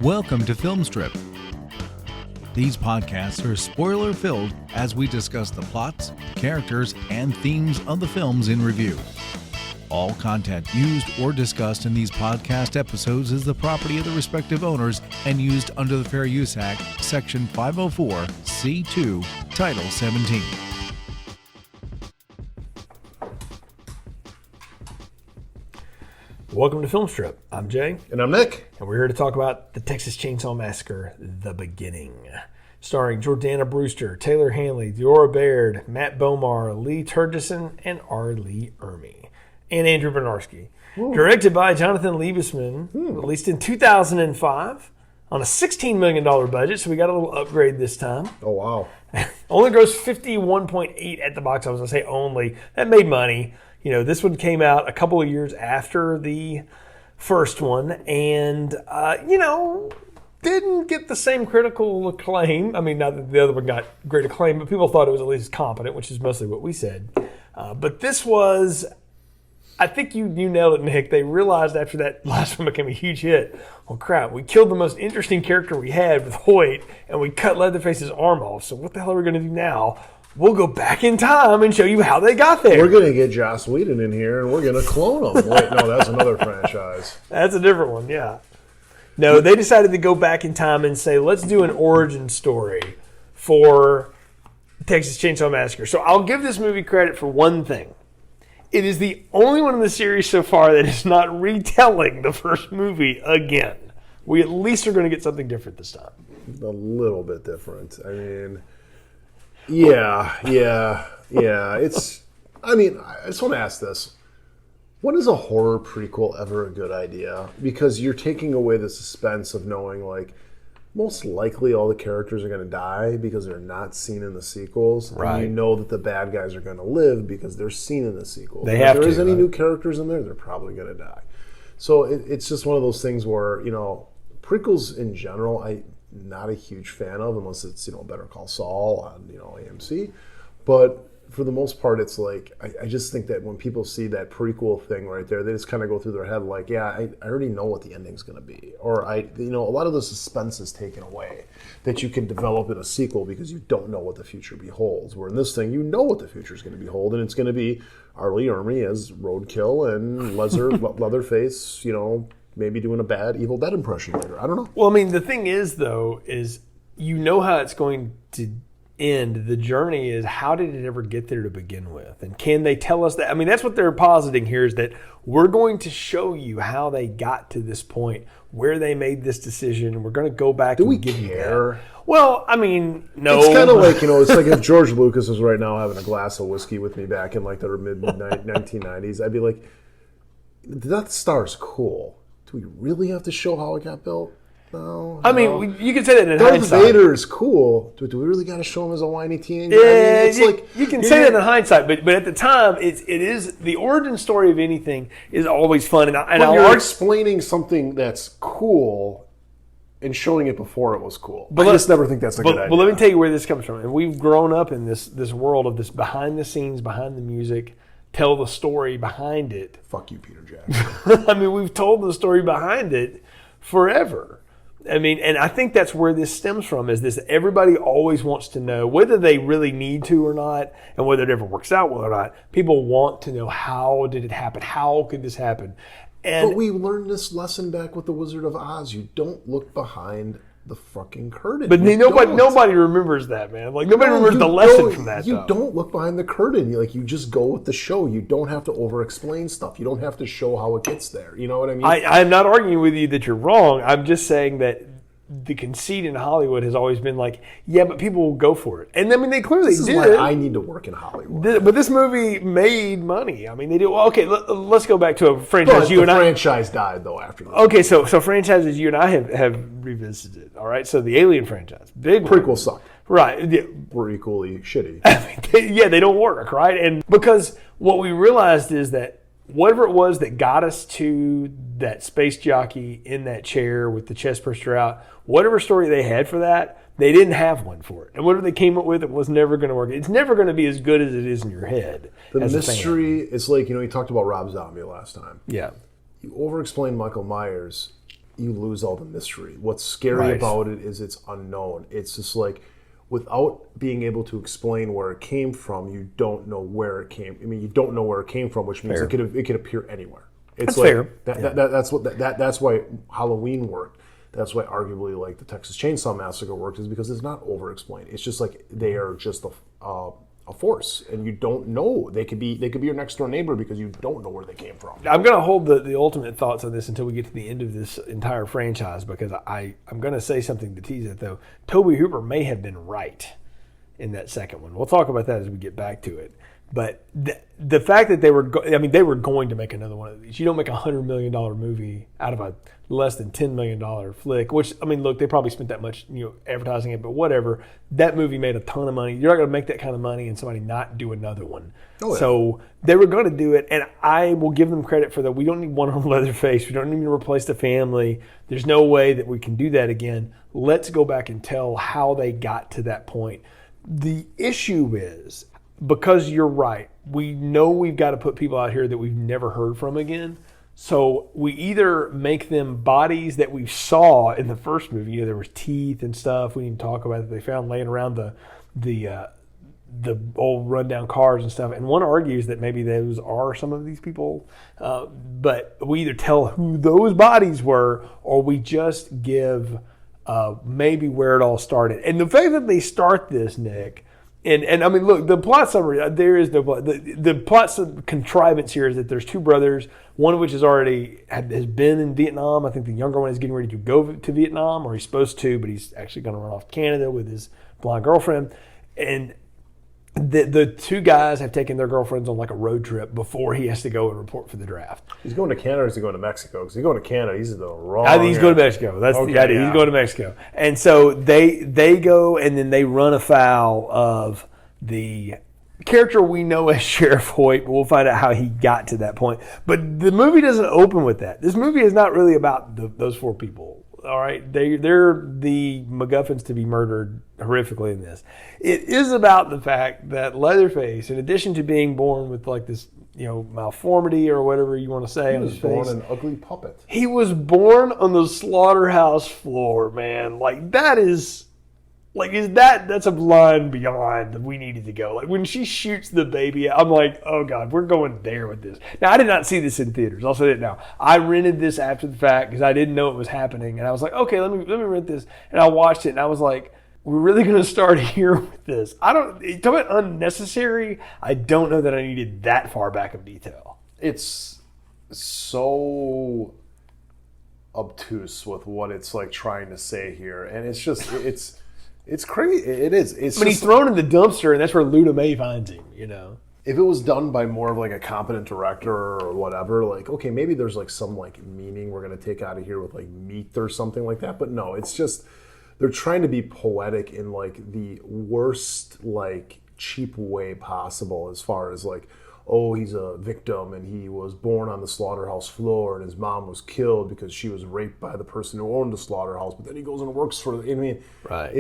Welcome to Film Strip. These podcasts are spoiler-filled as we discuss the plots, characters, and themes of the films in review. All content used or discussed in these podcast episodes is the property of the respective owners and used under the Fair Use Act, Section 504, C2, Title 17. Welcome to Film Strip. I'm Jay. And I'm Nick. And we're here to talk about the Texas Chainsaw Massacre, The Beginning. Starring Jordana Brewster, Taylor Hanley, Deora Baird, Matt Bomar, Lee Turgison, and R. Lee Ermey. And Andrew Bernarski. Directed by Jonathan Liebesman, released in 2005 on a $16 million budget, so we got a little upgrade this time. Oh, wow. Only grossed $51.8 at the box office. I say only. That made money. You know, this one came out a couple of years after the first one and, didn't get the same critical acclaim. I mean, not that the other one got great acclaim, but people thought it was at least competent, which is mostly what we said. But this was, I think you nailed it, Nick. They realized after that last one became a huge hit, well, crap, we killed the most interesting character we had with Hoyt, and we cut Leatherface's arm off. So what the hell are we going to do now? We'll go back in time and show you how they got there. We're going to get Joss Whedon in here, and we're going to clone him. Wait, no, that's another franchise. That's a different one, yeah. No, they decided to go back in time and say, let's do an origin story for Texas Chainsaw Massacre. So I'll give this movie credit for one thing. It is the only one in the series so far that is not retelling the first movie again. We at least are going to get something different this time. A little bit different. I mean... Yeah. I just want to ask this. When is a horror prequel ever a good idea? Because you're taking away the suspense of knowing, like, most likely all the characters are going to die because they're not seen in the sequels. Right. And you know that the bad guys are going to live because they're seen in the sequels. They have to. If there is any new characters in there, they're probably going to die. So it's just one of those things where, prequels in general, not a huge fan of unless it's Better Call Saul on AMC, but for the most part it's like I just think that when people see that prequel thing right there, they just kind of go through their head like, I already know what the ending's going to be, or a lot of the suspense is taken away that you can develop in a sequel because you don't know what the future beholds. Where in this thing you know what the future is going to behold, and it's going to be R. Lee Ermey as Roadkill and Leatherface, maybe doing a bad Evil Dead impression later. I don't know. Well, I mean, the thing is, though, is how it's going to end. The journey is, how did it ever get there to begin with? And can they tell us that? I mean, that's what they're positing here, is that we're going to show you how they got to this point, where they made this decision, and we're going to go back and give you that. Well, I mean, no. It's kind of like, it's like if George Lucas was right now having a glass of whiskey with me back in like the mid-1990s, I'd be like, the Death Star's cool. Do we really have to show how it got built? No. I mean, you can say that in Darth hindsight. Vader is cool. Do we really got to show him as a whiny teenager? Yeah, you can say that in hindsight, but at the time, it is the origin story of anything is always fun. And you're explaining something that's cool and showing it before it was cool. But I just never think that's a good idea. But let me tell you where this comes from. And we've grown up in this world of this behind the scenes, behind the music, tell the story behind it. Fuck you, Peter Jackson. I mean, we've told the story behind it forever. I mean, and I think that's where this stems from, is this: everybody always wants to know, whether they really need to or not, and whether it ever works out well or not. People want to know, how did it happen? How could this happen? But we learned this lesson back with The Wizard of Oz. You don't look behind the fucking curtain. But nobody remembers that, man. Like, nobody remembers the lesson from that. You don't look behind the curtain. You just go with the show. You don't have to over-explain stuff. You don't have to show how it gets there. You know what I mean? I'm not arguing with you that you're wrong. I'm just saying that the conceit in Hollywood has always been like, yeah, but people will go for it. And I mean, they clearly did. This is why I need to work in Hollywood. But this movie made money. I mean, they do. Well, okay, let's go back to a franchise. But the franchise died, though, after that. Okay, so franchises you and I have revisited, all right? So the Alien franchise, big one. Prequels sucked. Right. Yeah. Were equally shitty. They don't work, right? And because what we realized is that whatever it was that got us to that space jockey in that chair with the chest burster out, whatever story they had for that, they didn't have one for it. And whatever they came up with, it was never going to work. It's never going to be as good as it is in your head. The mystery, it's like, you talked about Rob Zombie last time. Yeah. You over-explain Michael Myers, you lose all the mystery. What's scary Right. about it is it's unknown. It's just like, without being able to explain where it came from, you don't know where it came. I mean, you don't know where it came from, which means it could appear anywhere. It's That's like fair. that's why Halloween worked. That's why arguably like the Texas Chainsaw Massacre worked, is because it's not over-explained. It's just like they are just a force, and you don't know. They could be your next door neighbor because you don't know where they came from. I'm going to hold the ultimate thoughts on this until we get to the end of this entire franchise, because I'm going to say something to tease it, though. Tobe Hooper may have been right in that second one. We'll talk about that as we get back to it. But the fact that they were going to make another one of these. You don't make a $100 million movie out of a less than $10 million flick, which, I mean, look, they probably spent that much, advertising it, but whatever. That movie made a ton of money. You're not going to make that kind of money and somebody not do another one. Oh, yeah. So they were going to do it, and I will give them credit for that. We don't need one on Leatherface. We don't need to replace the family. There's no way that we can do that again. Let's go back and tell how they got to that point. The issue is, because you're right, we know we've got to put people out here that we've never heard from again. So we either make them bodies that we saw in the first movie. There was teeth and stuff we didn't talk about that they found laying around the old rundown cars and stuff. And one argues that maybe those are some of these people. But we either tell who those bodies were, or we just give maybe where it all started. And the fact that they start this, Nick. And I mean, look, the plot summary, there is no plot. The plot contrivance here is that there's two brothers, one of which has been in Vietnam. I think the younger one is getting ready to go to Vietnam, or he's supposed to, but he's actually going to run off to Canada with his blonde girlfriend. And the two guys have taken their girlfriends on like a road trip before he has to go and report for the draft. He's going to Canada, or is he going to Mexico? Because he's going to Canada, he's the wrong. I think he's going to Mexico. That's the idea. Yeah. He's going to Mexico, and so they go, and then they run afoul of the character we know as Sheriff Hoyt. But we'll find out how he got to that point. But the movie doesn't open with that. This movie is not really about those four people. All right, they're the MacGuffins to be murdered horrifically in this. It is about the fact that Leatherface, in addition to being born with like this, malformity or whatever you want to say on his face, he was born an ugly puppet. He was born on the slaughterhouse floor, man. Like that's a line beyond we needed to go. Like when she shoots the baby, I'm like, oh God, we're going there with this. Now, I did not see this in theaters. I'll say that now. I rented this after the fact because I didn't know it was happening, and I was like, okay, let me rent this. And I watched it, and I was like, we're really going to start here with this. Talk about unnecessary. I don't know that I needed that far back of detail. It's so obtuse with what it's like trying to say here, and it's just it's crazy. It is. He's thrown in the dumpster, and that's where Luda May finds him. If it was done by more of like a competent director or whatever, like, okay, maybe there's like some like meaning we're gonna take out of here with like meat or something like that. But no, it's just they're trying to be poetic in like the worst like cheap way possible, as far as like, oh, he's a victim and he was born on the slaughterhouse floor and his mom was killed because she was raped by the person who owned the slaughterhouse, but then he goes and works for right.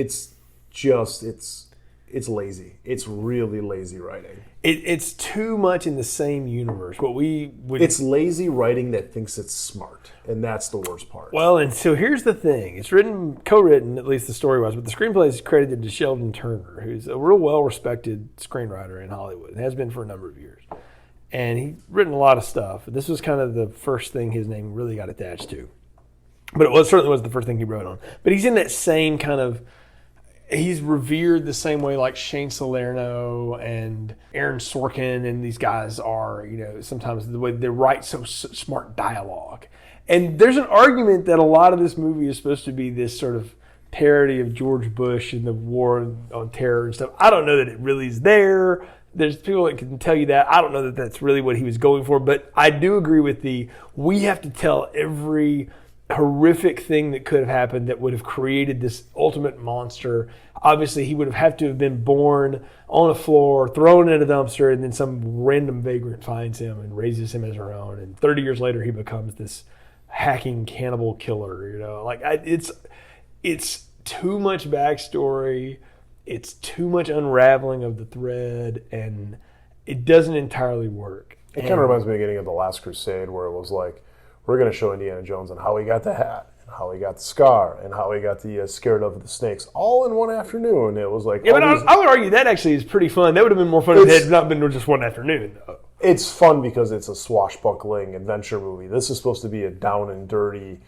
It's lazy. It's really lazy writing. It's too much in the same universe. It's lazy writing that thinks it's smart, and that's the worst part. Well, and so here's the thing. It's co-written, at least the story was, but the screenplay is credited to Sheldon Turner, who's a real well-respected screenwriter in Hollywood, and has been for a number of years. And he's written a lot of stuff. This was kind of the first thing his name really got attached to. But it certainly was the first thing he wrote on. But he's in that same kind of... He's revered the same way like Shane Salerno and Aaron Sorkin and these guys are, sometimes the way they write so smart dialogue. And there's an argument that a lot of this movie is supposed to be this sort of parody of George Bush and the war on terror and stuff. I don't know that it really is there. There's people that can tell you that. I don't know that that's really what he was going for, but I do agree with we have to tell every horrific thing that could have happened that would have created this ultimate monster. Obviously, he would have had to have been born on a floor, thrown in a dumpster, and then some random vagrant finds him and raises him as her own. And 30 years later, he becomes this hacking cannibal killer. It's too much backstory. It's too much unraveling of the thread, and it doesn't entirely work. It kind of reminds me of getting of The Last Crusade, where it was like, we're going to show Indiana Jones on how he got the hat. how he got the scar, and how he got the scared of the snakes, all in one afternoon. It was like, Yeah, but I would argue that actually is pretty fun. That would have been more fun if it had not been just one afternoon, though. It's fun because it's a swashbuckling adventure movie. This is supposed to be a down and dirty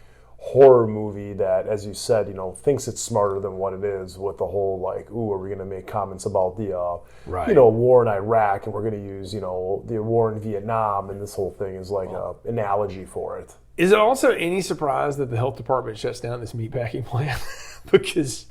horror movie that, as you said, thinks it's smarter than what it is, with the whole like, ooh, are we going to make comments about the war in Iraq, and we're going to use the war in Vietnam, and this whole thing is like an analogy for it. Is it also any surprise that the health department shuts down this meatpacking plant? Because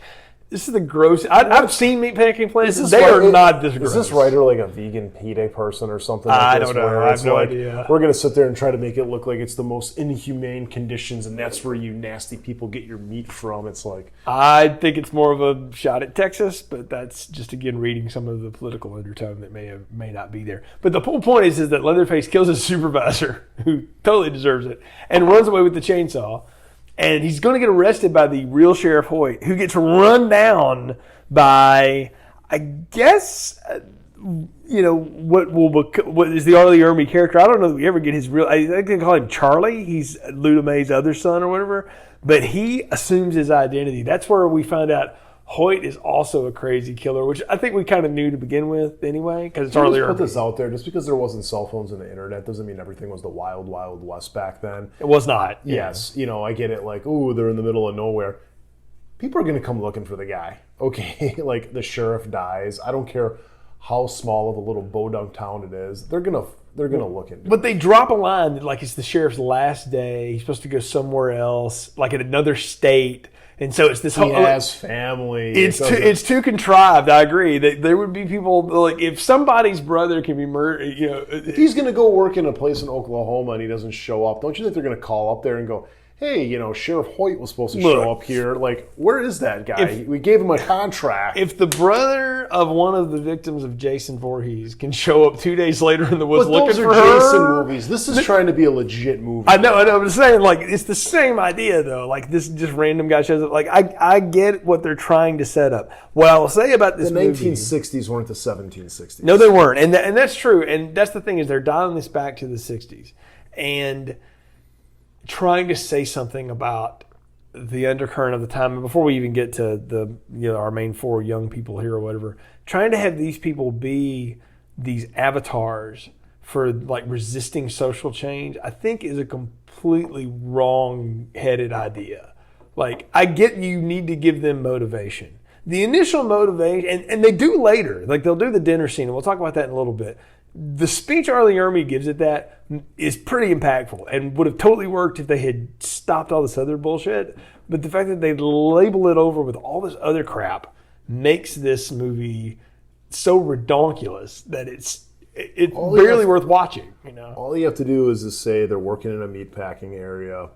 this is the gross. I've seen meatpacking plants. They are not this gross. Is this writer like a vegan PETA person or something like I this? don't know. I have no idea. We're going to sit there and try to make it look like it's the most inhumane conditions, and that's where you nasty people get your meat from. It's like, I think it's more of a shot at Texas, but that's just, again, reading some of the political undertone that may not be there. But the whole point is that Leatherface kills his supervisor, who totally deserves it, and runs away with the chainsaw. And he's going to get arrested by the real Sheriff Hoyt, who gets run down by, I guess, what is the Arlie Ermey character? I don't know that we ever get his real. I think they call him Charlie. He's Luda May's other son or whatever. But he assumes his identity. That's where we find out Hoyt is also a crazy killer, which I think we kind of knew to begin with anyway, because it's Arlie Ermey. Put this out there, just because there wasn't cell phones and the internet doesn't mean everything was the wild, wild west back then. It was not. Yes, I get it. Like, ooh, they're in the middle of nowhere. People are going to come looking for the guy. Okay, like the sheriff dies. I don't care how small of a little bodunk town it is. They're gonna look into it. But they drop a line that like it's the sheriff's last day. He's supposed to go somewhere else, like in another state. And so it's this whole family. It's too contrived. I agree that there would be people like if somebody's brother can be murdered. If he's going to go work in a place in Oklahoma and he doesn't show up, don't you think they're going to call up there and go, hey, Sheriff Hoyt was supposed to show up here. Like, where is that guy? We gave him a contract. If the brother of one of the victims of Jason Voorhees can show up 2 days later in the woods looking for her. Those are Jason movies. This is trying to be a legit movie. I know. I'm saying, like, it's the same idea, though. Like, this just random guy shows up. Like, I get what they're trying to set up. What I will say about this movie... The 1960s weren't the 1760s. No, they weren't. And that's true. And that's the thing is they're dialing this back to the 60s. And... trying to say something about the undercurrent of the time, and before we even get to the our main four young people here or whatever, trying to have these people be these avatars for like resisting social change, I think is a completely wrong-headed idea. Like, I get you need to give them motivation. The initial motivation, and they do later, like they'll do the dinner scene, and we'll talk about that in a little bit. The speech Arlie Ermey gives at that is pretty impactful and would have totally worked if they had stopped all this other bullshit. But the fact that they label it over with all this other crap makes this movie so redonkulous that it's barely worth watching. All you have to do is just say they're working in a meatpacking area.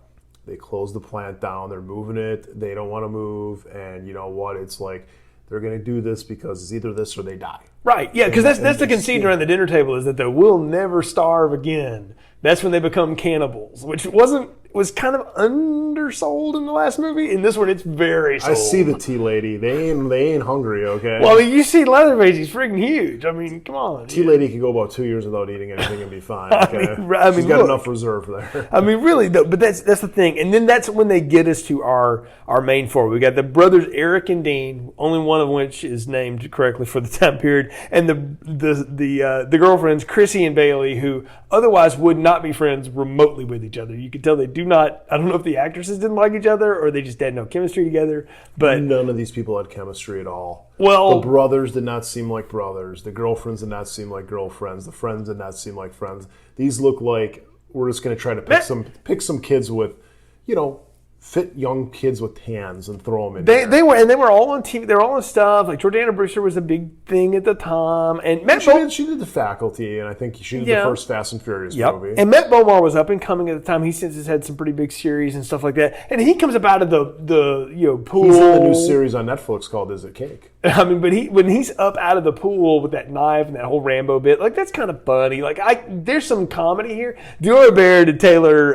They close the plant down. They're moving it. They don't want to move. And you know what? It's like they're going to do this because it's either this or they die. Right, yeah, because that's the conceit around the dinner table is that they will never starve again. That's when they become cannibals, which was kind of undersold in the last movie. In this one, it's very sold. I see the tea lady. They ain't hungry, okay? Well, I mean, you see Leatherface, he's freaking huge. I mean, come on. Tea lady could go about 2 years without eating anything and be fine, okay? She's got enough reserve there. I mean, really, though, but that's the thing. And then that's when they get us to our main four. We got the brothers Eric and Dean, only one of which is named correctly for the time period, and the girlfriends Chrissy and Bailey, who otherwise would not be friends remotely with each other. You could tell they do not. I don't know if the actresses didn't like each other or they just had no chemistry together. But none of these people had chemistry at all. Well, the brothers did not seem like brothers. The girlfriends did not seem like girlfriends. The friends did not seem like friends. These look like we're just going to try to pick some kids with, fit young kids with tans and throw them in there. They were all on TV. They were all on stuff. Like Jordana Brewster was a big thing at the time, and she did The Faculty, and I think she did the first Fast and Furious movie. And Matt Bomar was up and coming at the time. He since has had some pretty big series and stuff like that. And he comes up out of the pool. He's in the new series on Netflix called Is It Cake? I mean, but when he's up out of the pool with that knife and that whole Rambo bit, like that's kind of funny. Like there's some comedy here. Diora Baird and Taylor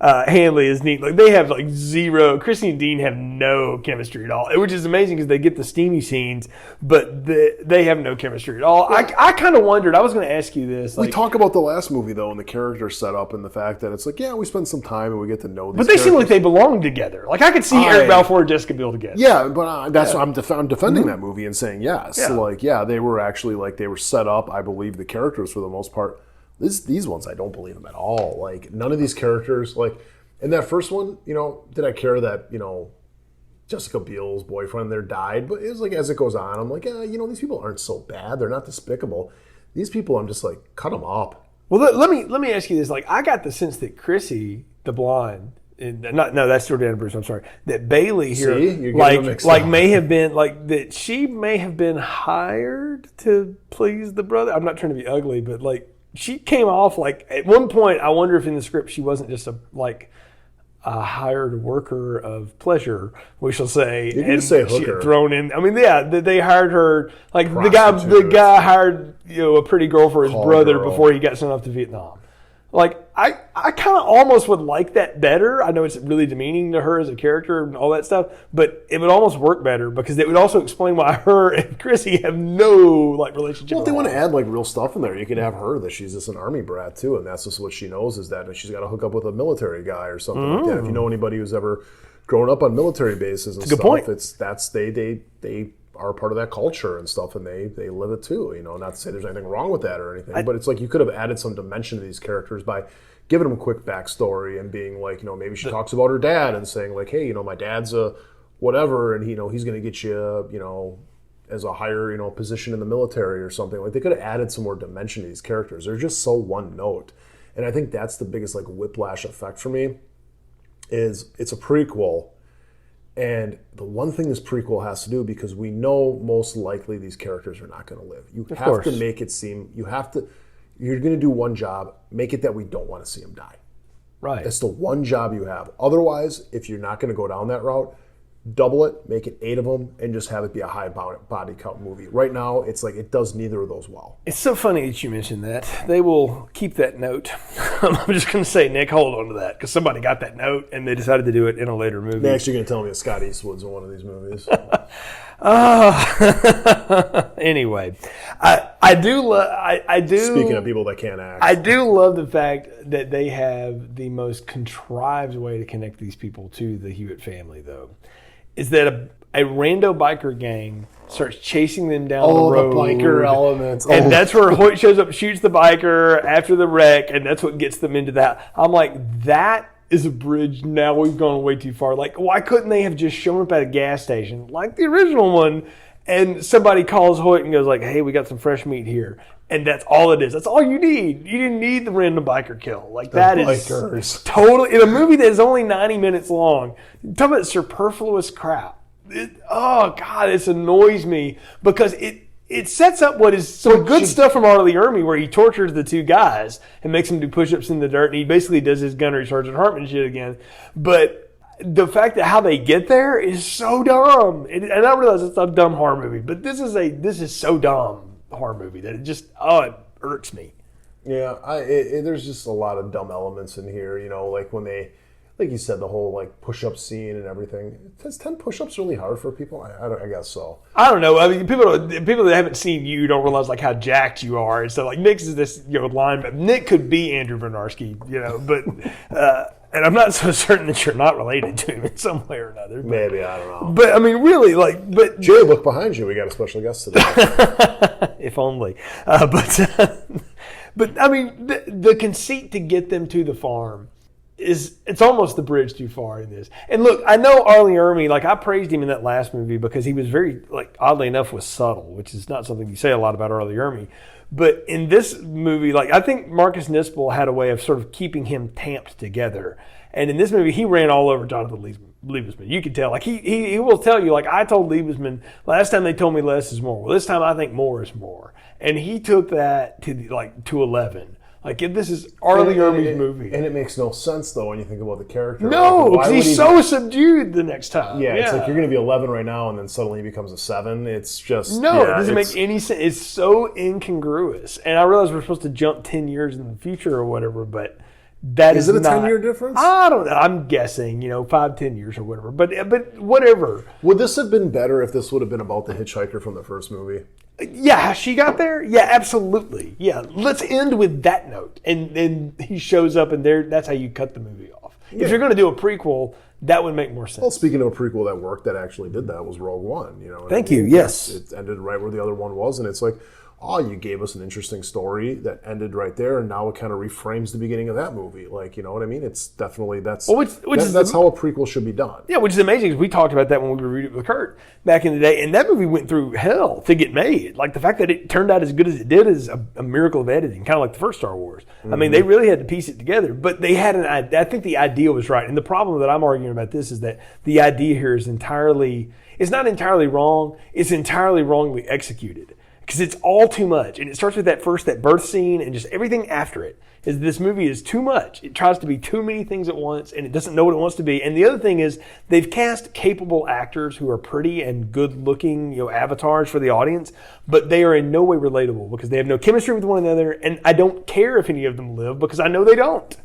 Hanley is neat. Like they have like zero. Chrissy and Dean have no chemistry at all, which is amazing because they get the steamy scenes, but they have no chemistry at all. I kind of wondered. I was going to ask you this. We talk about the last movie though, and the character setup, and the fact that it's like, yeah, we spend some time and we get to know these. But they seem like they belong together. Like I could see Eric Balfour and Jessica Biel together. Yeah, but that's I'm defending that movie and saying yes. Yeah. Like, yeah, they were actually like they were set up. I believe the characters for the most part. These ones I don't believe them at all. Like none of these characters. Like in that first one, did I care that Jessica Biel's boyfriend there died? But it was like as it goes on, I'm like, yeah, these people aren't so bad. They're not despicable. These people, I'm just like, cut them up. Well, let me ask you this. Like I got the sense that Chrissy, the blonde. That's Jordana Bruce. I'm sorry. That Bailey here, may have been like that. She may have been hired to please the brother. I'm not trying to be ugly, but like she came off like at one point. I wonder if in the script she wasn't just a hired worker of pleasure, we shall say. You can say hooker. She had thrown in. I mean, yeah, they hired her. Like the guy hired a pretty girl for his brother before he got sent off to Vietnam. Like, I kind of almost would like that better. I know it's really demeaning to her as a character and all that stuff, but it would almost work better because it would also explain why her and Chrissy have no, relationship. Well, if they want to add, real stuff in there, you could have her that she's just an army brat, too, and that's just what she knows is that she's got to hook up with a military guy or something like that. If you know anybody who's ever grown up on military bases and stuff, they are part of that culture and stuff, and they live it too. Not to say there's anything wrong with that or anything, but it's like you could have added some dimension to these characters by giving them a quick backstory and being like, maybe she talks about her dad and saying like, hey, my dad's a whatever, and he's going to get you, as a higher, position in the military or something. Like they could have added some more dimension to these characters. They're just so one note, and I think that's the biggest whiplash effect for me. Is it's a prequel. And the one thing this prequel has to do, because we know most likely these characters are not going to live. You have to make it seem, you're going to do one job, make it that we don't want to see them die. Right. That's the one job you have. Otherwise, if you're not going to go down that route, double it, make it 8 of them, and just have it be a high body count movie. Right now, it's like it does neither of those well. It's so funny that you mentioned that. They will keep that note. I'm just going to say, Nick, hold on to that, because somebody got that note, and they decided to do it in a later movie. They're actually going to tell me that Scott Eastwood's in one of these movies. Anyway, I do. Speaking of people that can't act, I do love the fact that they have the most contrived way to connect these people to the Hewitt family, though. Is that a rando biker gang starts chasing them down the road. The biker elements. And that's where Hoyt shows up, shoots the biker after the wreck, and that's what gets them into that. I'm like, that is a bridge. Now we've gone way too far. Like, why couldn't they have just shown up at a gas station like the original one, and somebody calls Hoyt and goes like, hey, we got some fresh meat here. And that's all it is. That's all you need. You didn't need the random biker kill. Like that is totally in a movie that is only 90 minutes long. Talk about superfluous crap. It annoys me because it sets up what is some good stuff from R. Lee Ermey, where he tortures the two guys and makes them do push-ups in the dirt, and he basically does his Gunnery Sergeant Hartman shit again. But the fact that how they get there is so dumb, and I realize it's a dumb horror movie, but this is so dumb horror movie that it irks me. Yeah, there's just a lot of dumb elements in here. Like when they, like you said, the whole push-up scene and everything. Is 10 push-ups really hard for people? I guess so. I don't know. I mean, people that haven't seen you don't realize how jacked you are. And so Nick's is this line, but Nick could be Andrew Bernarski, but. And I'm not so certain that you're not related to him in some way or another. But, maybe, I don't know. But I mean, really, Jay, look behind you. We got a special guest today. If only. But I mean, the conceit to get them to the farm it's almost the bridge too far in this. And look, I know R. Lee Ermey, I praised him in that last movie because he was very, oddly enough, was subtle, which is not something you say a lot about R. Lee Ermey. But in this movie, I think Marcus Nispel had a way of sort of keeping him tamped together. And in this movie, he ran all over Jonathan Liebesman. You can tell. He will tell you, I told Liebesman, last time they told me less is more. Well, this time I think more is more. And he took that to 11. Like, this is Arlie Ermey's movie. And it makes no sense, though, when you think about the character. No, because he's so subdued the next time. Yeah, it's like you're going to be 11 right now, and then suddenly he becomes a 7. It's just... No, it doesn't make any sense. It's so incongruous. And I realize we're supposed to jump 10 years in the future or whatever, but that is it a not... 10-year difference? I don't know. I'm guessing, 5-10 years or whatever. But whatever. Would this have been better if this would have been about the hitchhiker from the first movie? Yeah, how she got there? Yeah, absolutely. Yeah, let's end with that note. And he shows up, and that's how you cut the movie off. Yeah. If you're going to do a prequel, that would make more sense. Well, speaking of a prequel that worked, that actually did that, was Rogue One. Thank you, yes. It ended right where the other one was, and it's like, you gave us an interesting story that ended right there, and now it kind of reframes the beginning of that movie. Like, you know what I mean? It's definitely, that's how a prequel should be done. Yeah, which is amazing, because we talked about that when we reviewed it with Kurt back in the day, and that movie went through hell to get made. Like, the fact that it turned out as good as it did is a miracle of editing, kind of like the first Star Wars. Mm-hmm. I mean, they really had to piece it together, but they had I think the idea was right. And the problem that I'm arguing about this is that the idea here is it's not entirely wrong, it's entirely wrongly executed. Because it's all too much. And it starts with that birth scene, and just everything after it. This movie is too much. It tries to be too many things at once, and it doesn't know what it wants to be. And the other thing is, they've cast capable actors who are pretty and good-looking, avatars for the audience, but they are in no way relatable because they have no chemistry with one another, and I don't care if any of them live because I know they don't.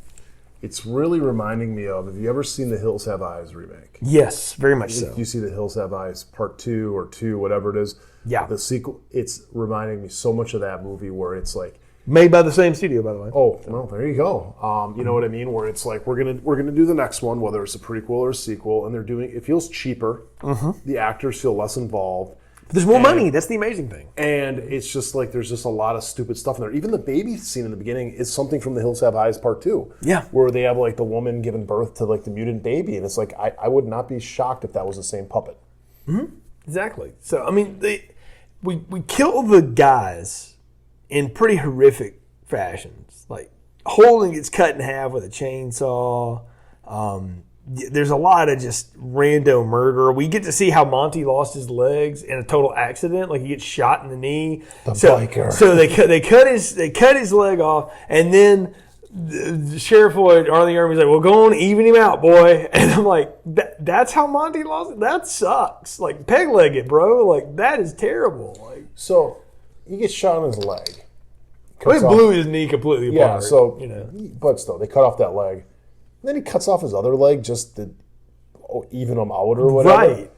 It's really reminding me of, have you ever seen the Hills Have Eyes remake? Yes, very much so. If you see the Hills Have Eyes Part 2 or 2, whatever it is, yeah, the sequel, it's reminding me so much of that movie where it's like... Made by the same studio, by the way. Oh, well, there you go. You know what I mean? Where it's like, we're gonna do the next one, whether it's a prequel or a sequel, and it feels cheaper. Mm-hmm. The actors feel less involved. But there's more money. That's the amazing thing. And it's just like, there's just a lot of stupid stuff in there. Even the baby scene in the beginning is something from The Hills Have Eyes Part 2. Yeah. Where they have like the woman giving birth to like the mutant baby. And it's like, I would not be shocked if that was the same puppet. Mm-hmm. Exactly. So, I mean, we kill the guys in pretty horrific fashions. Like, Holden gets cut in half with a chainsaw. There's a lot of just rando murder. We get to see how Monty lost his legs in a total accident. Like, he gets shot in the knee. Biker. So they cut his leg off, and then the Sheriff Lloyd, Arlie Ermey's like, well, go on, even him out, boy. And I'm like, that's how Monty lost it? That sucks. Like, peg leg it, bro. Like, that is terrible. Like, so he gets shot on his leg. He blew his knee completely apart. Yeah, so, but still, they cut off that leg. And then he cuts off his other leg just to even him out or whatever. Right.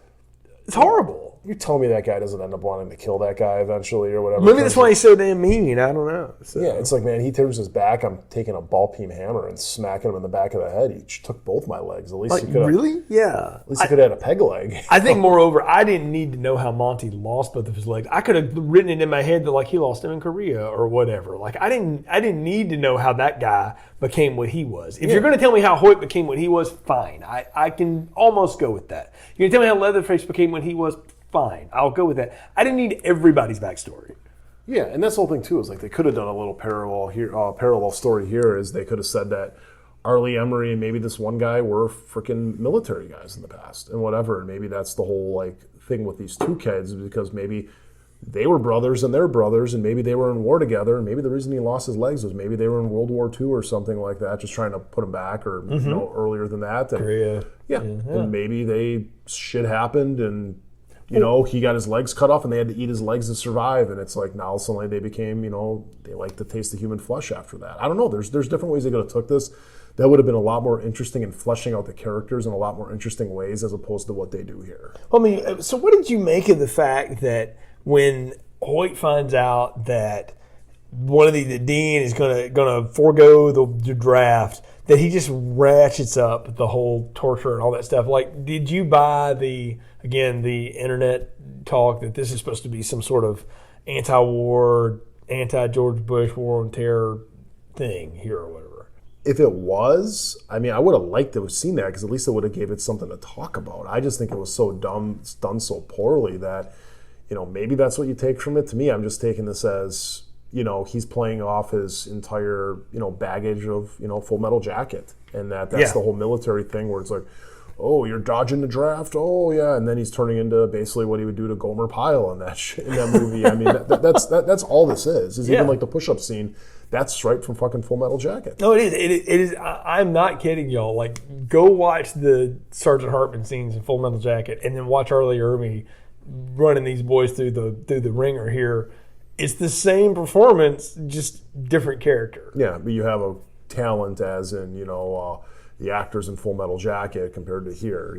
It's horrible. You tell me that guy doesn't end up wanting to kill that guy eventually or whatever. Maybe that's why he's so damn mean. I don't know. So. Yeah, it's like, man, he turns his back. I'm taking a ball peen hammer and smacking him in the back of the head. He took both my legs. At least he could have. Really? Yeah. At least he could have had a peg leg. I think, moreover, I didn't need to know how Monty lost both of his legs. I could have written it in my head that like he lost them in Korea or whatever. Like I didn't need to know how that guy became what he was. If you're going to tell me how Hoyt became what he was, fine. I can almost go with that. You're going to tell me how Leatherface became what he was, fine. I'll go with that. I didn't need everybody's backstory. Yeah, and that's the whole thing too. Is like they could have done a little parallel story here. Is they could have said that Arlie Emery and maybe this one guy were freaking military guys in the past and whatever. And maybe that's the whole like thing with these two kids because maybe they were brothers and they're brothers and maybe they were in war together. And maybe the reason he lost his legs was maybe they were in World War II or something like that, just trying to put him back or earlier than that. And, Korea. Yeah, and maybe shit happened and. He got his legs cut off and they had to eat his legs to survive. And it's like now suddenly they became, they like to taste the human flesh after that. I don't know. There's different ways they could have took this. That would have been a lot more interesting in fleshing out the characters in a lot more interesting ways as opposed to what they do here. I mean, so what did you make of the fact that when Hoyt finds out that one of the dean is gonna forego the draft, that he just ratchets up the whole torture and all that stuff? Like, did you buy the internet talk that this is supposed to be some sort of anti-war, anti-George Bush war on terror thing here or whatever? If it was, I mean, I would have liked to have seen that because at least it would have gave it something to talk about. I just think it was so dumb, it's done so poorly that, maybe that's what you take from it. To me, I'm just taking this as, he's playing off his entire, baggage of, Full Metal Jacket. And that's the whole military thing where it's like, oh, you're dodging the draft. Oh yeah, and then he's turning into basically what he would do to Gomer Pyle in that movie. I mean, that's all this is even like the push-up scene. That's straight from fucking Full Metal Jacket. No, it is. I'm not kidding y'all. Like, go watch the Sergeant Hartman scenes in Full Metal Jacket, and then watch Arlie Ermey running these boys through the ringer here. It's the same performance, just different character. Yeah, but you have a talent as in, the actors in Full Metal Jacket compared to here,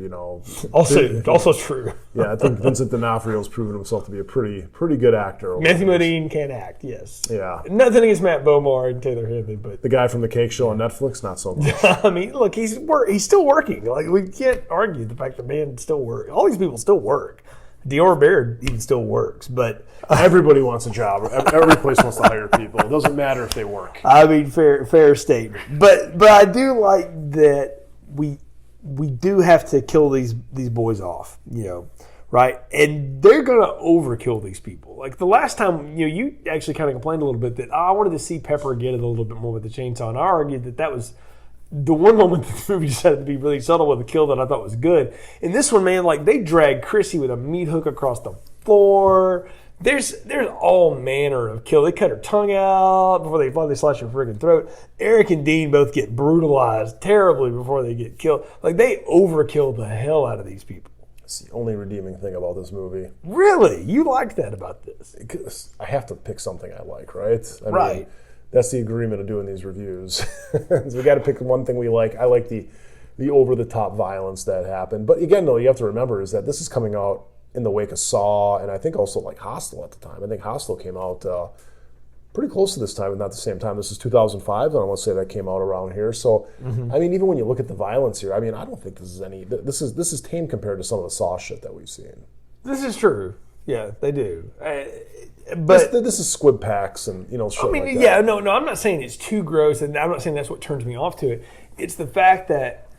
Also true. Yeah, I think Vincent D'Onofrio's proven himself to be a pretty good actor. Matthew Modine can act, yes. Yeah. Nothing against Matt Beaumont and Taylor Hadley, but the guy from The Cake Show on Netflix, not so much. I mean, look, he's still working. Like, we can't argue the fact that man still works. All these people still work. Dior Baird even still works, but everybody wants a job. Every place wants to hire people. It doesn't matter if they work. I mean, fair statement. But I do like that we do have to kill these boys off, right? And they're gonna overkill these people. Like the last time, you actually kind of complained a little bit that I wanted to see Pepper get it a little bit more with the chainsaw, and I argued that was the one moment that the movie decided to be really subtle with a kill that I thought was good. In this one, man, like they drag Chrissy with a meat hook across the floor. There's all manner of kill. They cut her tongue out before they slash her friggin' throat. Eric and Dean both get brutalized terribly before they get killed. Like they overkill the hell out of these people. It's the only redeeming thing about this movie. Really? You like that about this? Because I have to pick something I like, right? Right. Mean, that's the agreement of doing these reviews. So we got to pick one thing we like. I like the over-the-top violence that happened. But again, though, you have to remember is that this is coming out in the wake of Saw, and I think also like Hostel at the time. I think Hostel came out pretty close to this time, but not the same time. This is 2005, and I want to say that came out around here. So, I mean, even when you look at the violence here, I mean, I don't think this is any. This is tame compared to some of the Saw shit that we've seen. This is true. Yeah, they do. But this is squib packs and shit I mean, like that. yeah, no, I'm not saying it's too gross, and I'm not saying that's what turns me off to it. It's the fact that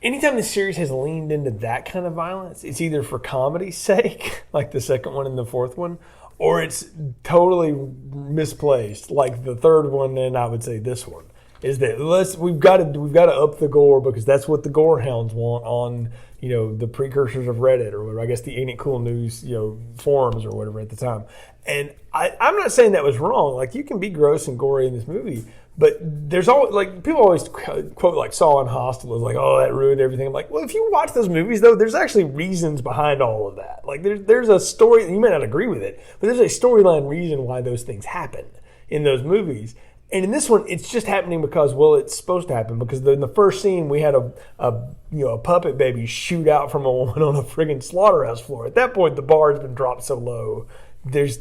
anytime the series has leaned into that kind of violence, it's either for comedy's sake, like the second one and the fourth one, or it's totally misplaced, like the third one, and I would say this one. Is that we've got to up the gore because that's what the gore hounds want on the precursors of Reddit or whatever. I guess the Ain't It Cool News forums or whatever at the time. And I'm not saying that was wrong. Like you can be gross and gory in this movie, but there's always like people always quote like Saw and Hostel as like, oh, that ruined everything. I'm like, well, if you watch those movies though, there's actually reasons behind all of that. Like there's a story. You may not agree with it, but there's a storyline reason why those things happen in those movies. And in this one, it's just happening because, well, it's supposed to happen. Because in the first scene, we had a puppet baby shoot out from a woman on a friggin' slaughterhouse floor. At that point, the bar has been dropped so low. There's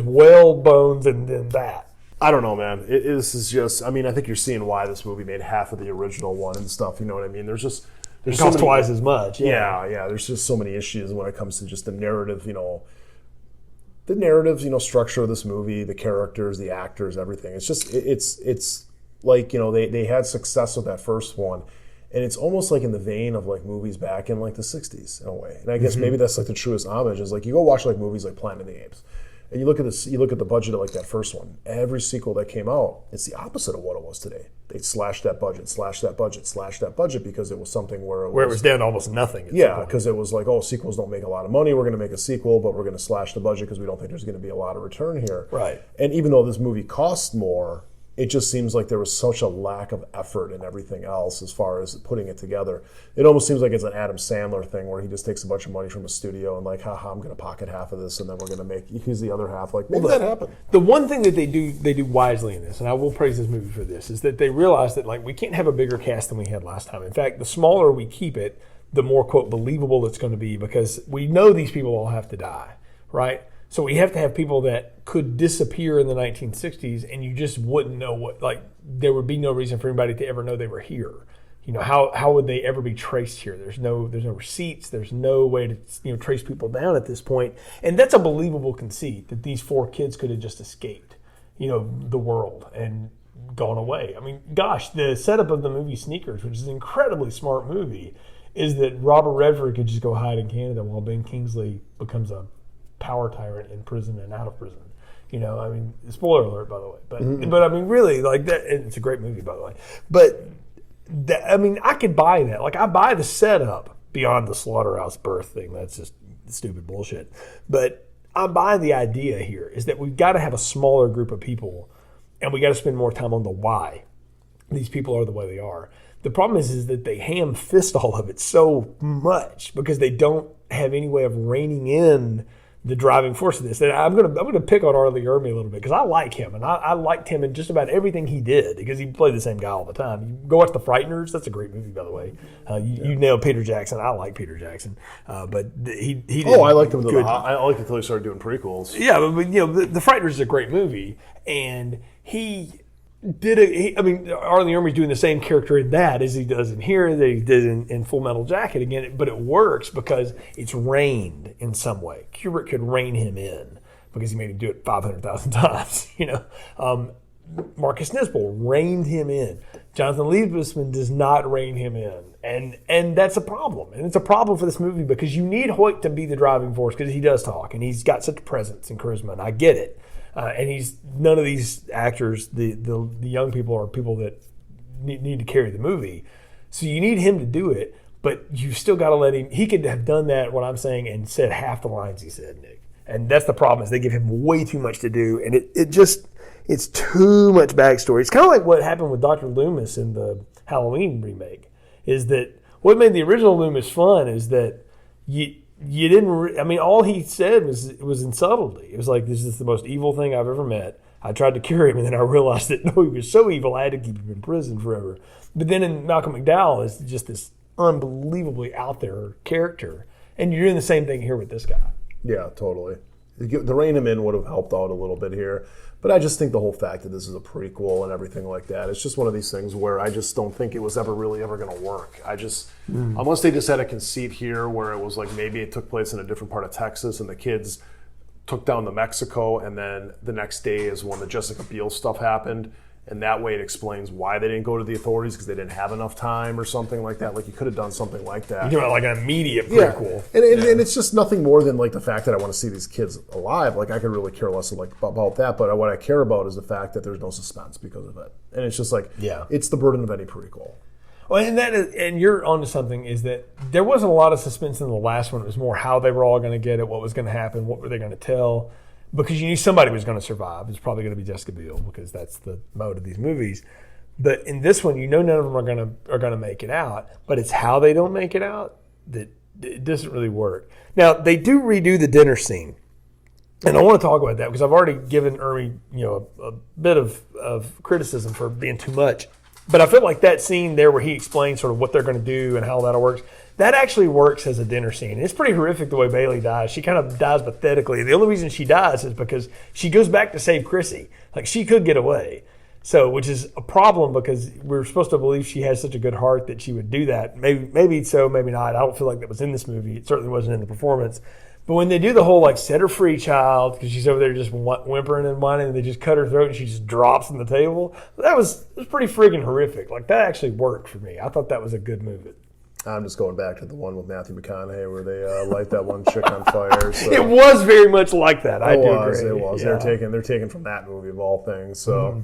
whale bones and then that. I don't know, man. This is just. I mean, I think you're seeing why this movie made half of the original one and stuff. You know what I mean? There's It costs twice as much. Yeah. There's just so many issues when it comes to just the narrative. The narrative, structure of this movie, the characters, the actors, everything. It's just, it's like, they had success with that first one. And it's almost like in the vein of like movies back in like the 60s in a way. And I guess maybe that's like the truest homage is like you go watch like movies like Planet of the Apes. And you look at the budget of like that first one. Every sequel that came out, it's the opposite of what it was today. They slashed that budget because it was something where it was down to almost nothing. Yeah, because it was like, oh, sequels don't make a lot of money. We're going to make a sequel, but we're going to slash the budget because we don't think there's going to be a lot of return here. Right. And even though this movie cost more, it just seems like there was such a lack of effort in everything else as far as putting it together. It almost seems like it's an Adam Sandler thing where he just takes a bunch of money from a studio and like, haha, I'm going to pocket half of this and then we're going to use the other half. Like, maybe that happened. The one thing that they do wisely in this, and I will praise this movie for this, is that they realize that like we can't have a bigger cast than we had last time. In fact, the smaller we keep it, the more, quote, believable it's going to be because we know these people all have to die, right? So we have to have people that could disappear in the 1960s and you just wouldn't know there would be no reason for anybody to ever know they were here. How would they ever be traced here? There's no receipts. There's no way to trace people down at this point. And that's a believable conceit that these four kids could have just escaped, the world and gone away. I mean, gosh, the setup of the movie Sneakers, which is an incredibly smart movie, is that Robert Redford could just go hide in Canada while Ben Kingsley becomes a power tyrant in prison and out of prison. I mean, spoiler alert, by the way. But I mean, really, like that. It's a great movie, by the way. But I mean, I could buy that. Like, I buy the setup beyond the slaughterhouse birth thing. That's just stupid bullshit. But I buy the idea here is that we've got to have a smaller group of people, and we got to spend more time on the why these people are the way they are. The problem is that they ham-fist all of it so much because they don't have any way of reining in the driving force of this. And I'm gonna pick on Arlie Ermey a little bit because I like him, and I liked him in just about everything he did because he played the same guy all the time. You go watch The Frighteners. That's a great movie, by the way. You nailed Peter Jackson. I like Peter Jackson, but he did. Oh, I liked him. I liked him until he started doing prequels. Yeah, but you know, the Frighteners is a great movie, and he did it. I mean, Arlie Ermey's doing the same character in that as he does in here, that he did in Full Metal Jacket again, but it works because it's reined in some way. Kubrick could rein him in because he made him do it 500,000 times. You know, Marcus Nispel reined him in. Jonathan Liebesman does not rein him in, and that's a problem. And it's a problem for this movie because you need Hoyt to be the driving force because he does talk and he's got such presence and charisma, and I get it. And he's none of these actors, the young people are people that need to carry the movie. So you need him to do it, but you still got to let him. He could have done that, what I'm saying, and said half the lines he said, Nick. And that's the problem is they give him way too much to do, and it's too much backstory. It's kind of like what happened with Dr. Loomis in the Halloween remake. Is that what made the original Loomis fun? Is that you didn't. I mean, all he said was in subtlety. It was like, this is the most evil thing I've ever met. I tried to cure him, and then I realized that no, he was so evil I had to keep him in prison forever. But then in Malcolm McDowell is just this unbelievably out there character, and you're doing the same thing here with this guy. Yeah, totally. The rein him in would have helped out a little bit here. But I just think the whole fact that this is a prequel and everything like that, it's just one of these things where I just don't think it was ever going to work. Unless they just had a conceit here where it was like maybe it took place in a different part of Texas and the kids took down to Mexico, and then the next day is when the Jessica Biel stuff happened. And that way it explains why they didn't go to the authorities because they didn't have enough time or something like that. Like you could have done something like that. You're doing like an immediate prequel. Yeah. And it's just nothing more than like the fact that I want to see these kids alive. Like I could really care less about that. But what I care about is the fact that there's no suspense because of it. And it's just like, it's the burden of any prequel. Well, and you're onto something is that there wasn't a lot of suspense in the last one. It was more how they were all going to get it, what was going to happen, what were they going to tell. Because you knew somebody was going to survive. It's probably going to be Jessica Biel because that's the mode of these movies. But in this one, you know none of them are going to make it out. But it's how they don't make it out that it doesn't really work. Now they do redo the dinner scene, and I want to talk about that because I've already given Ermey a bit of criticism for being too much. But I feel like that scene there where he explains sort of what they're going to do and how that'll work. That actually works as a dinner scene. It's pretty horrific the way Bailey dies. She kind of dies pathetically. The only reason she dies is because she goes back to save Chrissy. Like, she could get away. So, which is a problem because we're supposed to believe she has such a good heart that she would do that. Maybe so, maybe not. I don't feel like that was in this movie. It certainly wasn't in the performance. But when they do the whole, like, set her free, child, because she's over there just whimpering and whining, and they just cut her throat and she just drops on the table, it was pretty friggin' horrific. Like, that actually worked for me. I thought that was a good movie. I'm just going back to the one with Matthew McConaughey where they light that one chick on fire. So. It was very much like that. I do agree. It was. Yeah. They're taken from that movie of all things. So,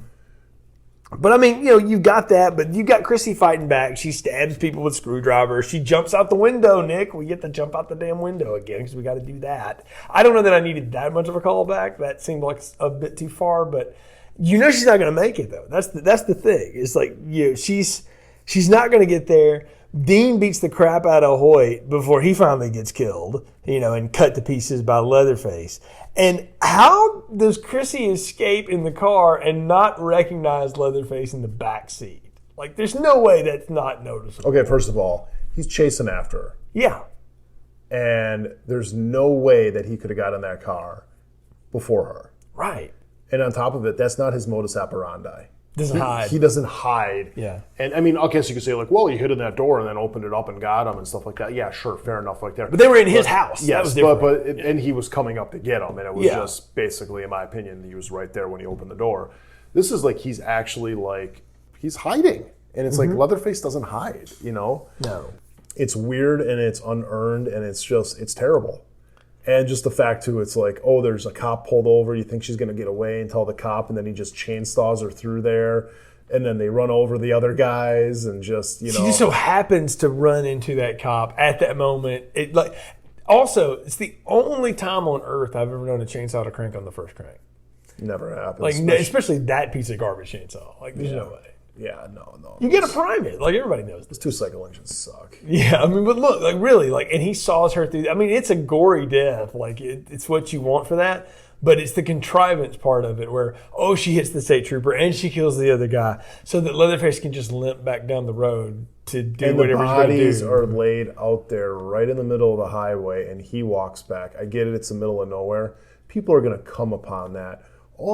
But I mean, you've got that. But you got Chrissy fighting back. She stabs people with screwdrivers. She jumps out the window. Nick, we get to jump out the damn window again because we got to do that. I don't know that I needed that much of a callback. That seemed like a bit too far. But she's not going to make it though. That's the thing. It's like she's not going to get there. Dean beats the crap out of Hoyt before he finally gets killed, and cut to pieces by Leatherface. And how does Chrissy escape in the car and not recognize Leatherface in the back seat? Like, there's no way that's not noticeable. Okay, first of all, he's chasing after her. Yeah. And there's no way that he could have got in that car before her. Right. And on top of it, that's not his modus operandi. Hide. He doesn't hide. Yeah. And I mean, I guess you could say like, well, he hid in that door and then opened it up and got him and stuff like that. Yeah, sure, fair enough, like that. But they were in his house. Yes, that was different. and he was coming up to get him, and it was just basically, in my opinion, he was right there when he opened the door. This is like he's actually like he's hiding, and it's like Leatherface doesn't hide. No. It's weird and it's unearned and it's terrible. And just the fact, too, it's like, oh, there's a cop pulled over. You think she's going to get away and tell the cop, and then he just chainsaws her through there. and then they run over the other guys and just, She just so happens to run into that cop at that moment. Also, it's the only time on earth I've ever known a chainsaw to crank on the first crank. Never happens. Like, especially that piece of garbage chainsaw. Like, there's no way. Yeah, no. You got to prime it. Like, everybody knows this. Those 2-cycle engines suck. Yeah, I mean, but look, like, really, like, and he saws her through. I mean, it's a gory death. Like, it's what you want for that. But it's the contrivance part of it where, she hits the state trooper and she kills the other guy so that Leatherface can just limp back down the road to do whatever he's going to do. And the bodies are laid out there right in the middle of the highway, and he walks back. I get it, it's the middle of nowhere. People are going to come upon that.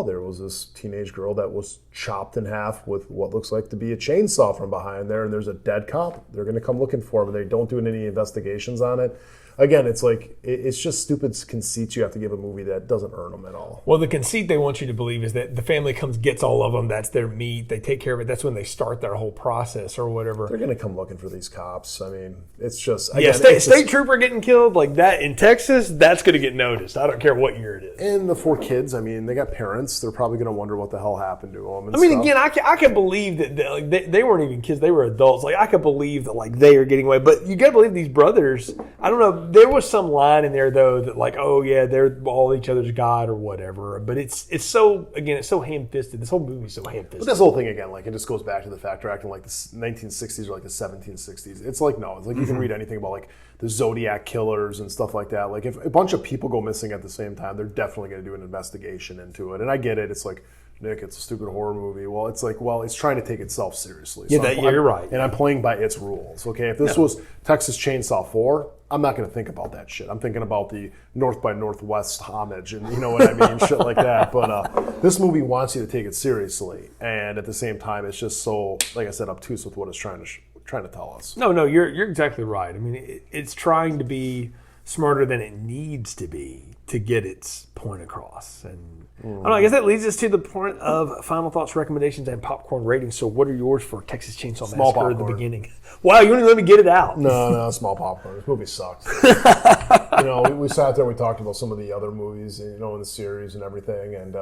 There was this teenage girl that was chopped in half with what looks like to be a chainsaw from behind there, and there's a dead cop. They're going to come looking for him, and they don't do any investigations on it. Again, it's like, it's just stupid conceits you have to give a movie that doesn't earn them at all. Well, the conceit they want you to believe is that the family comes, gets all of them. That's their meat. They take care of it. That's when they start their whole process or whatever. They're going to come looking for these cops. I mean, it's just... Again, state trooper getting killed like that in Texas, that's going to get noticed. I don't care what year it is. And the 4 kids, I mean, they got parents. They're probably going to wonder what the hell happened to them. Again, I can believe that they weren't even kids. They were adults. Like, I could believe that, like, they are getting away. But you got to believe these brothers, I don't know, there was some line in there though that like, they're all each other's god or whatever, but it's so ham-fisted. This whole movie's so ham-fisted. But this whole thing again, like, it just goes back to the fact they're acting like the 1960s or like the 1760s. It's like, no, it's like you can read anything about like the Zodiac killers and stuff like that. Like, if a bunch of people go missing at the same time, they're definitely going to do an investigation into it. And I get it. It's like, Nick, it's a stupid horror movie. Well, it's like, it's trying to take itself seriously. So you're right. And I'm playing by its rules. Okay, if this was Texas Chainsaw 4, I'm not going to think about that shit. I'm thinking about the North by Northwest homage, and you know what I mean, shit like that. But this movie wants you to take it seriously, and at the same time, it's just so, like I said, obtuse with what it's trying to tell us. No, you're exactly right. I mean, it's trying to be smarter than it needs to be to get its point across. And I don't know, I guess that leads us to the point of final thoughts, recommendations, and popcorn ratings. So what are yours for Texas Chainsaw Massacre at the beginning? Wow, you wouldn't even let me get it out. No, small popcorn. This movie sucks. We sat there, we talked about some of the other movies, in the series and everything, and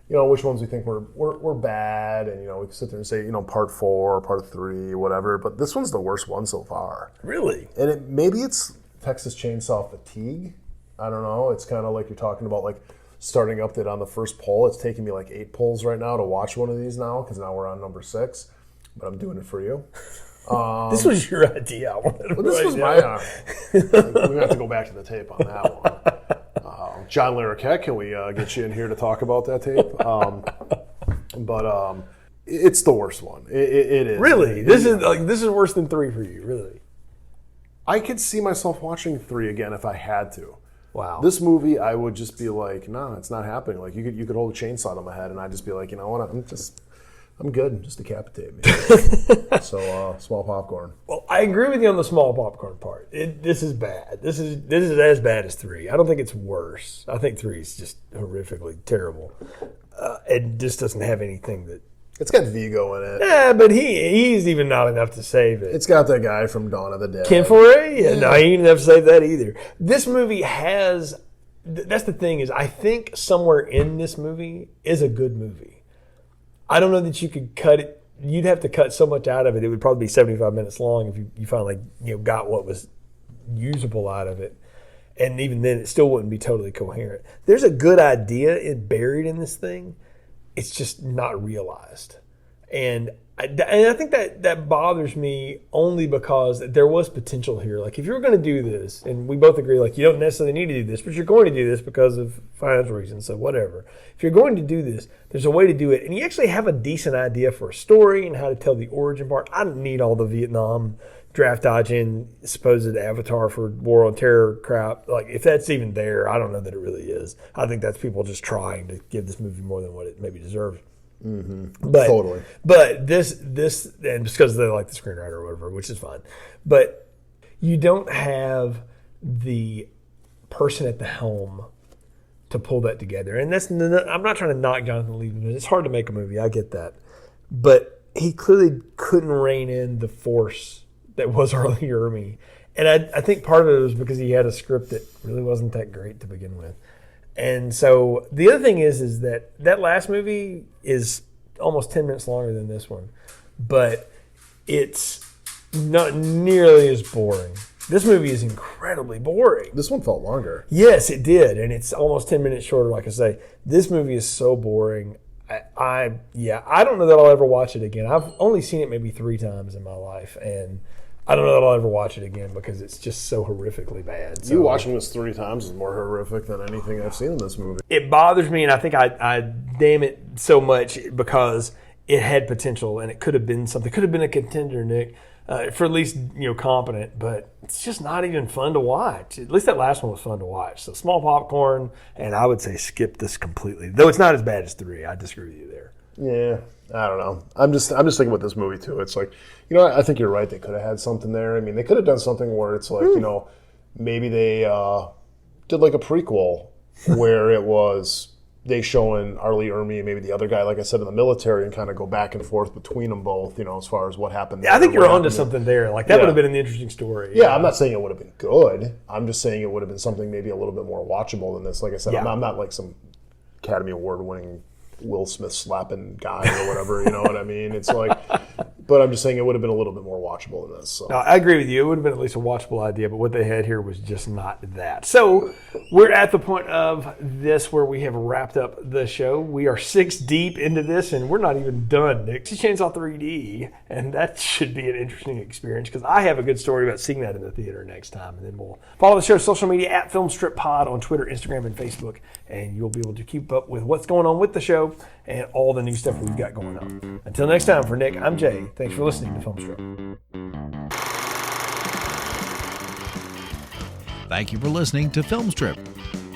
which ones we think were bad, and we can sit there and say, part 4, part 3, whatever. But this one's the worst one so far. Really? And maybe it's Texas Chainsaw fatigue. I don't know. It's kind of like you're talking about, like, starting up that on the first poll. It's taking me like 8 polls right now to watch one of these now, because now we're on number 6. But I'm doing it for you. This was your idea. This was my We're going to have to go back to the tape on that one. John Larroquette, can we get you in here to talk about that tape? But it's the worst one. It is. Really? This is worse than 3 for you, really? I could see myself watching 3 again if I had to. Wow. This movie, I would just be like, no, it's not happening. Like, you could hold a chainsaw to my head, and I'd just be like, you know what? I'm good. Just decapitate me. So, small popcorn. Well, I agree with you on the small popcorn part. This is bad. This is as bad as 3. I don't think it's worse. I think 3 is just horrifically terrible. It just doesn't have anything that... It's got Vigo in it. Yeah, but he's even not enough to save it. It's got that guy from Dawn of the Dead. Ken Foray? Yeah, no, he ain't enough to save that either. This movie has... That's the thing is, I think somewhere in this movie is a good movie. I don't know that you could cut it. You'd have to cut so much out of it. It would probably be 75 minutes long if you finally got what was usable out of it. And even then, it still wouldn't be totally coherent. There's a good idea buried in this thing. It's just not realized. And I think that bothers me only because there was potential here. Like, if you're going to do this, and we both agree, like, you don't necessarily need to do this, but you're going to do this because of financial reasons, so whatever. If you're going to do this, there's a way to do it. And you actually have a decent idea for a story and how to tell the origin part. I don't need all the Vietnam draft dodging, supposed avatar for War on Terror crap. Like, if that's even there, I don't know that it really is. I think that's people just trying to give this movie more than what it maybe deserves. Mm-hmm. But, totally. But this, and just because they like the screenwriter or whatever, which is fine. But you don't have the person at the helm to pull that together. And I'm not trying to knock Jonathan Liebman. It's hard to make a movie. I get that. But he clearly couldn't rein in the force that was Arlie Ermey. And I think part of it was because he had a script that really wasn't that great to begin with. And so the other thing is that last movie is almost 10 minutes longer than this one, but it's not nearly as boring. This movie is incredibly boring. This one felt longer. Yes, it did, and it's almost 10 minutes shorter. Like I say, this movie is so boring. I don't know that I'll ever watch it again. I've only seen it maybe 3 times in my life, and I don't know that I'll ever watch it again because it's just so horrifically bad. So, You watching this 3 times is more horrific than anything I've seen in this movie. it bothers me, and I think I damn it so much because it had potential, and it could have been something. Could have been a contender, Nick, for at least competent. But it's just not even fun to watch. At least that last one was fun to watch. So small popcorn, and I would say skip this completely. Though it's not as bad as 3. I disagree with you there. Yeah, I don't know. I'm just thinking with this movie too. It's like, I think you're right. They could have had something there. I mean, they could have done something where it's like, maybe they did like a prequel where it was they showing Arlie Ermy and maybe the other guy, like I said, in the military, and kind of go back and forth between them both, as far as what happened there. Yeah, I think you're onto something there. Like, that would have been an interesting story. Yeah, I'm not saying it would have been good. I'm just saying it would have been something maybe a little bit more watchable than this. Like I said, I'm not like some Academy Award winning Will Smith slapping guy or whatever, you know what I mean? It's like, but I'm just saying it would have been a little bit more watchable than this. So. No, I agree with you. It would have been at least a watchable idea, but what they had here was just not that. So we're at the point of this where we have wrapped up the show. We are 6 deep into this, and we're not even done, Nick. Texas Chainsaw 3D, and that should be an interesting experience because I have a good story about seeing that in the theater next time. And then we'll follow the show's social media at FilmstripPod on Twitter, Instagram, and Facebook, and you'll be able to keep up with what's going on with the show and all the new stuff we've got going on. Until next time, for Nick, I'm Jay. Thanks for listening to Film Strip. Thank you for listening to Film Strip.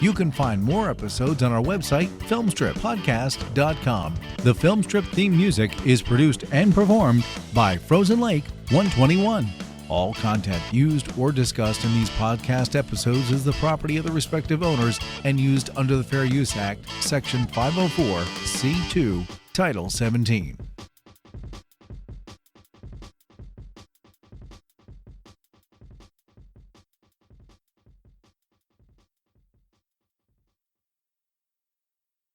You can find more episodes on our website, filmstrippodcast.com. The Film Strip theme music is produced and performed by Frozen Lake 121. All content used or discussed in these podcast episodes is the property of the respective owners and used under the Fair Use Act, Section 504, C2, Title 17.